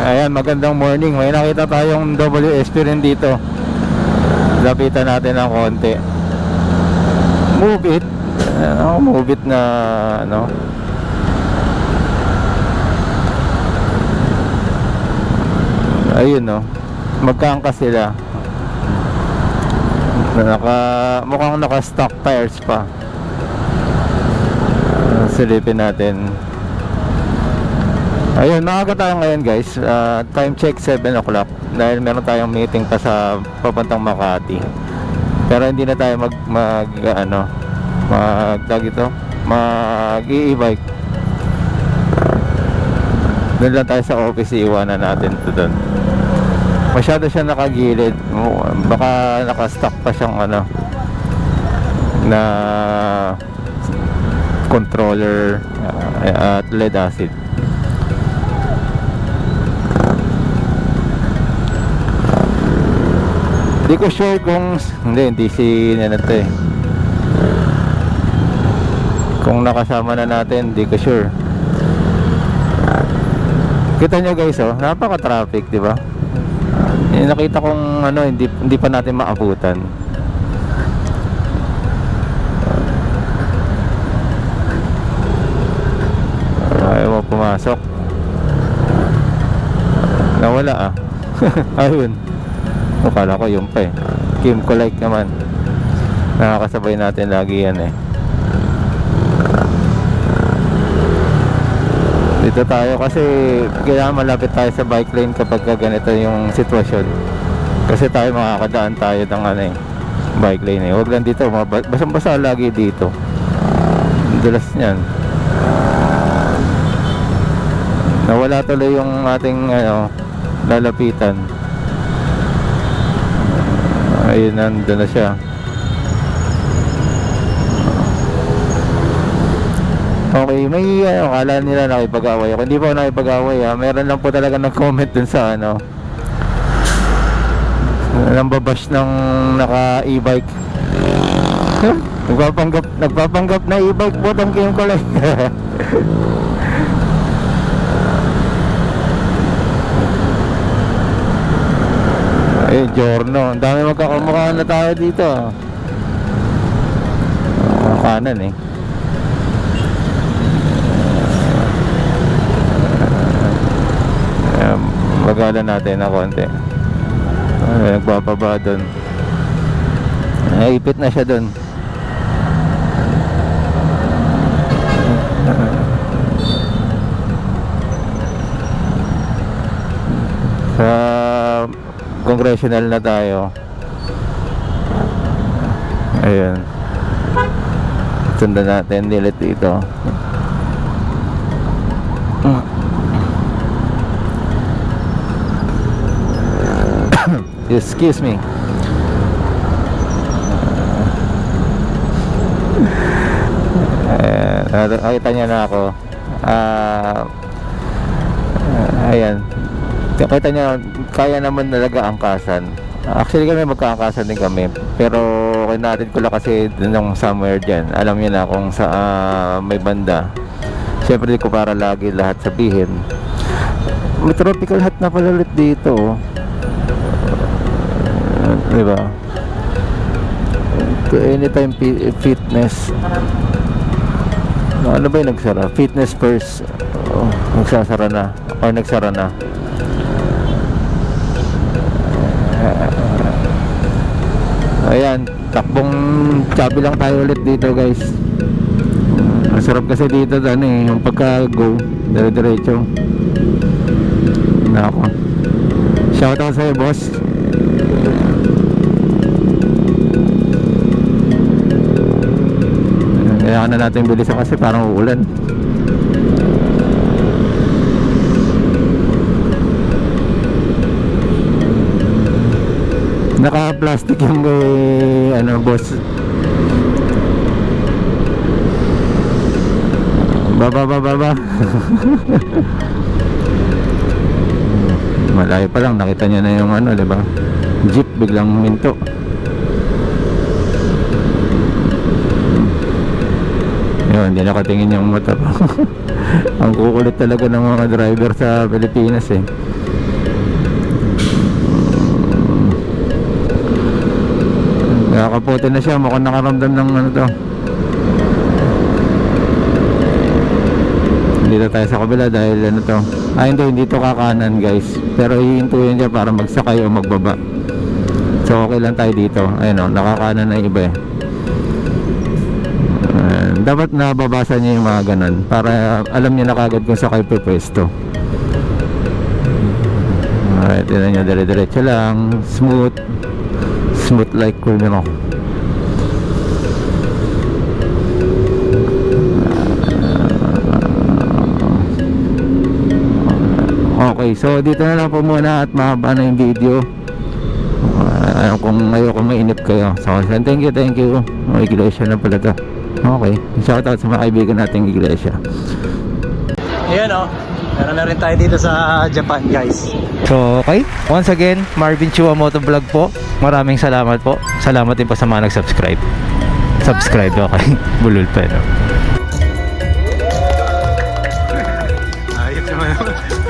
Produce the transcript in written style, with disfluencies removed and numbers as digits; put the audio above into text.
Ayan, magandang morning. May nakita tayong WSP rin dito. Lapitan natin ng konti. Move it. Move it na ano. Ayun no. Magkaangkas sila. Mukhang naka-stock tires pa. Silipin natin. Ayun, maaga tayo ngayon guys. Time check 7 o'clock. Dahil meron tayong meeting pa sa papuntang Makati. Pero hindi na tayo mag-e-bike. Doon lang tayo sa office, iiwanan natin ito doon. Masyado siya nakagilid. Baka naka-stock pa siyang na controller at lead acid. Hindi ko sure kung hindi si to eh. Kung nakasama na natin, hindi ko sure. Kita nyo guys, napaka-traffic, di ba? Nakita kong hindi pa natin maabutan. Ayaw mo pumasok. Nawala ayun. Akala ko yun pa eh. Kim ko like naman. Nakakasabay natin lagi yan eh. Dito tayo kasi kailangan malapit tayo sa bike lane kapag ganito yung sitwasyon. Kasi tayo makakadaan tayo ng bike lane eh. Huwag lang dito, basang-basa lagi dito. Dulas niyan. Nawala tuloy yung ating lalapitan. Ayun, nandun na siya. Okay, may akala nila nakipag-away ako. Hindi po ako nakipag-away Meron lang po talaga nag-comment dun sa nambabash ng naka-e-bike. Nagpapanggap na e-bike po tong Kim ko lang. Giorno, ang dami magkakamukha na tayo dito. Kanan eh. Bagalan natin na konti. Nagpapaba doon. Ipit na siya doon. Sa congressional na tayo. Ayun. Sundan natin nilit dito. Excuse me. Nakita niya na ako. Ayan. Kita niya, kaya naman talaga angkasan. Actually kami magkaangkasan din kami. Pero kinatid ko lang kasi nung somewhere dyan. Alam niyo na kung sa may banda. Siyempre di ko para lagi lahat sabihin. May tropical hat na pala ulit dito. Diba? Anytime fitness. Ano ba yung nagsara? Fitness first. Nagsasara na. O nagsara na. Ayan, takbong chubby lang tayo ulit dito guys. Masarap kasi dito yung pagka-go dire-diretso. Nako. Shoutout sa'yo boss. Kailangan na natin bilisan kasi parang uulan. Naka-plastic yung boss. Baba. Malayo pa lang, nakita niya na yung diba? Jeep biglang minto. Yun, hindi nakatingin yung mata pa. Ang kukulit talaga ng mga driver sa Pilipinas eh. Nakakaputi na siya, mukhang nakaramdam ng ano to. Dito tayo sa kabila dahil ano to. Hindi to kakanan guys. Pero hihintuin siya para magsakay o magbaba. So okay lang tayo dito. Ayun o, nakakanan na iba eh. Dapat nababasa niya yung mga ganun para alam niya na kagad kung sakay pwesto. Alright, yun niya, dire-diretso lang. Smooth like criminal. Okay, so dito na lang po muna at mahaba na yung video. Kung ayoko mainip kayo. So thank you. Iglesia na pala to. Okay, shout out sa mga kaibigan nating iglesia. Ayan o, meron na rin tayo dito sa Japan guys. So okay, once again, Marvin Chua Motovlog po. Maraming salamat po. Salamat din po sa mga nag-subscribe. Subscribe, okay. Bulol pa, no? Ayos naman.